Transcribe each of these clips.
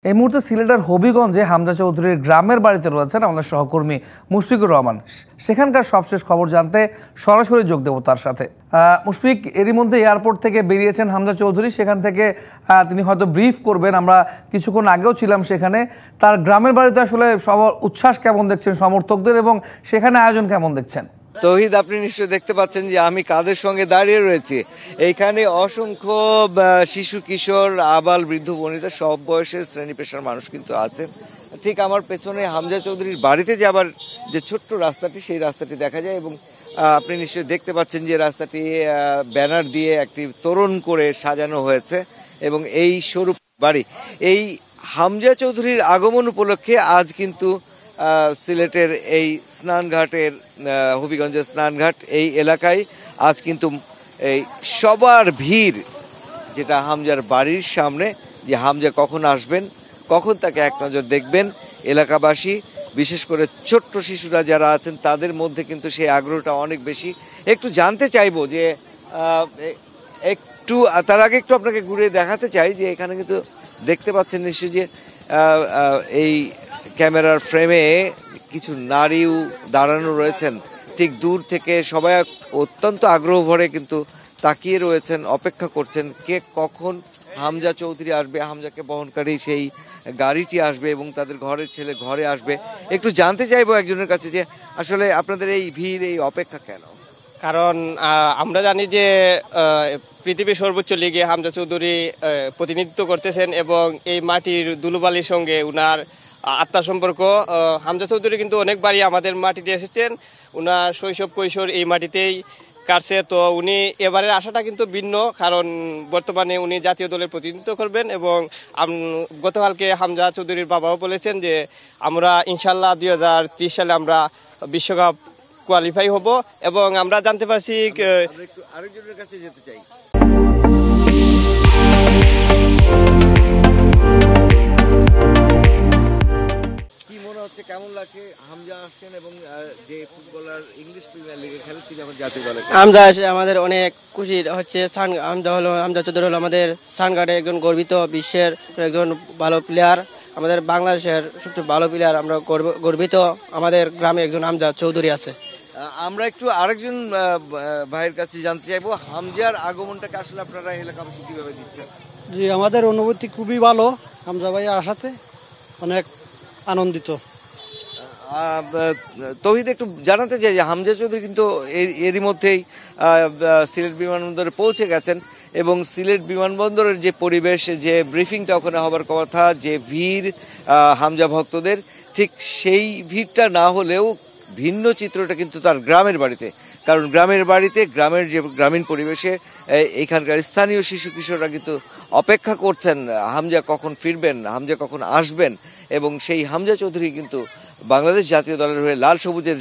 এই মুহূর্তে সিলেটের হবিগঞ্জে হামজা চৌধুরীর গ্রামের বাড়িতে রয়েছেন আমাদের সহকর্মী মুশফিকুর রহমান। সেখানকার সবশেষ খবর জানতে সরাসরি যোগ দেব তার সাথে। মুশফিক, এরই মধ্যে এয়ারপোর্ট থেকে বেরিয়েছেন হামজা চৌধুরী, সেখান থেকে তিনি হয়তো ব্রিফ করবেন। আমরা কিছুক্ষণ আগেও ছিলাম সেখানে। তার গ্রামের বাড়িতে আসলে সবার উচ্ছ্বাস কেমন দেখছেন সমর্থকদের, এবং সেখানে আয়োজন কেমন দেখছেন? তৌহিদ, আপনি নিশ্চয়ই দেখতে পাচ্ছেন যে আমি কাদের সঙ্গে দাঁড়িয়ে রয়েছি। এইখানে অসংখ্য শিশু, কিশোর, আবাল, বৃদ্ধ, বনিতা সব বয়সের শ্রেণী পেশার মানুষ কিন্তু আছেন। ঠিক আমার পেছনে হামজা চৌধুরীর বাড়িতে যাবার যে ছোট্ট রাস্তাটি, সেই রাস্তাটি দেখা যায়, এবং আপনি নিশ্চয়ই দেখতে পাচ্ছেন যে রাস্তাটি ব্যানার দিয়ে একটি তোরণ করে সাজানো হয়েছে। এবং এই স্বরূপ বাড়ি, এই হামজা চৌধুরীর আগমন উপলক্ষে আজ কিন্তু সিলেটের এই স্নানঘাটের, হবিগঞ্জের স্নানঘাট এই এলাকায় আজ কিন্তু এই সবার ভিড়, যেটা হামজার বাড়ির সামনে, যে হামজা কখন আসবেন, কখন তাকে এক নজর দেখবেন। এলাকাবাসী, বিশেষ করে ছোট্ট শিশুরা যারা আছেন, তাদের মধ্যে কিন্তু সেই আগ্রহটা অনেক বেশি। একটু জানতে চাইবো যে একটু তার আগে একটু আপনাকে ঘুরে দেখাতে চাই যে এখানে কিন্তু দেখতে পাচ্ছেন নিশ্চয়ই যে এই ক্যামেরার ফ্রেমে কিছু নারীও দাঁড়ানো রয়েছেন। ঠিক দূর থেকে সবাই অত্যন্ত আগ্রহ ভরে কিন্তু তাকিয়ে রয়েছেন, অপেক্ষা করছেন কে কখন হামজা চৌধুরী আসবে, হামজাকে বহনকারী সেই গাড়িটি আসবে এবং তাদের ঘরের ছেলে ঘরে আসবে। একটু জানতে চাইবো একজনের কাছে যে আসলে আপনাদের এই ভিড়, এই অপেক্ষা কেন? কারণ আমরা জানি যে পৃথিবীর সর্বোচ্চ লিগে হামজা চৌধুরী প্রতিনিধিত্ব করতেছেন, এবং এই মাটির দুলুবালির সঙ্গে উনার আত্মার সম্পর্ক। হামজা চৌধুরী কিন্তু অনেকবারই আমাদের মাটিতে এসেছেন, উনার শৈশব কৈশোর এই মাটিতেই কাটছে। তো উনি এবারের আশাটা কিন্তু ভিন্ন, কারণ বর্তমানে উনি জাতীয় দলের প্রতিনিধিত্ব করবেন। এবং গতকালকে হামজা চৌধুরীর বাবাও বলেছেন যে আমরা ইনশাল্লাহ 2030 সালে আমরা বিশ্বকাপ কোয়ালিফাই হব। এবং আমরা জানতে পারছি, আরেকজনের কাছে যেতে চাই। কেমন লাগছে হামজা আসছেন, এবং যে ফুটবলার ইংলিশ প্রিমিয়ার লিগে খেলে তিনি আমার জাতীয় দলে? হামজা এসে আমাদের অনেক খুশি হচ্ছে। হামজা চৌধুরী হলো আমাদের সানগার্ডে একজন গর্বিত, বিশ্বের একজন ভালো প্লেয়ার, আমাদের বাংলাদেশের সবচেয়ে ভালো প্লেয়ার। আমরা গর্বিত আমাদের গ্রামে একজন হামজা চৌধুরী আছে। আমরা একটু আরেকজন ভাইয়ের কাছে জানতে চাইবো, হামজার আগমনটাকে আসলে আপনারা এলাকাবাসী কিভাবে দিচ্ছেন? জি, আমাদের অনুভূতি খুবই ভালো। হামজা ভাই আসাতে অনেক আনন্দিত। তৌহিদ, একটু জানাতে চাই যে হামজা চৌধুরী কিন্তু এরই মধ্যেই সিলেট বিমানবন্দরে পৌঁছে গেছেন, এবং সিলেট বিমানবন্দরের যে পরিবেশ, যে ব্রিফিংটা ওখানে হবার কথা, যে ভিড় হামজা ভক্তদের, ঠিক সেই ভিড়টা না হলেও ভিন্ন চিত্রটা কিন্তু তার গ্রামের বাড়িতে। কারণ গ্রামের বাড়িতে, গ্রামের যে গ্রামীণ পরিবেশে এইখানকার স্থানীয় শিশু কিশোররা কিন্তু অপেক্ষা করছেন হামজা কখন ফিরবেন, হামজা কখন আসবেন। এবং সেই হামজা চৌধুরী কিন্তু বাংলাদেশ জাতীয় দলের হয়ে লাল সবুজের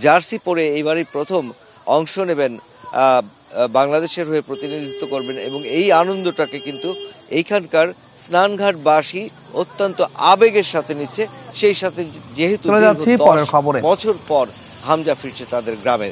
জার্সি পরে এইবারই প্রথম অংশ নেবেন, বাংলাদেশের হয়ে প্রতিনিধিত্ব করবেন। এবং এই আনন্দটাকে কিন্তু এইখানকার স্নানঘাটবাসী অত্যন্ত আবেগের সাথে নিচ্ছে। সেই সাথে যেহেতু বছর পর হামজা ফিরছে তাদের গ্রামে।